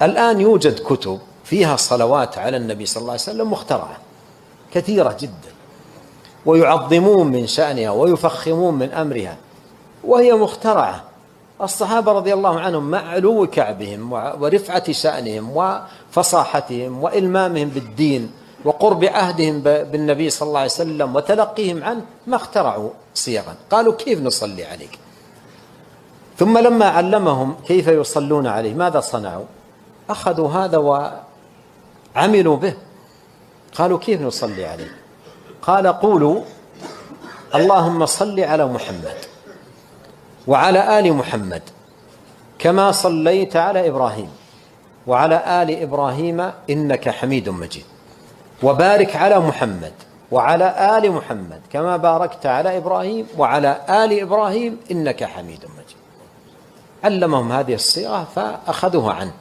الآن يوجد كتب فيها صلوات على النبي صلى الله عليه وسلم مخترعة كثيرة جدا، ويعظمون من شأنها ويفخمون من أمرها وهي مخترعة. الصحابة رضي الله عنهم مع علو كعبهم ورفعة شأنهم وفصاحتهم وإلمامهم بالدين وقرب عهدهم بالنبي صلى الله عليه وسلم وتلقيهم عنه ما اخترعوا صيغا، قالوا كيف نصلي عليك؟ ثم لما علمهم كيف يصلون عليه ماذا صنعوا؟ أخذوا هذا وعملوا به. قالوا كيف نصلي عليه؟ قال قولوا اللهم صل على محمد وعلى آل محمد كما صليت على إبراهيم وعلى آل إبراهيم إنك حميد مجيد، وبارك على محمد وعلى آل محمد كما باركت على إبراهيم وعلى آل إبراهيم إنك حميد مجيد. علمهم هذه الصيغة فأخذوها عنه.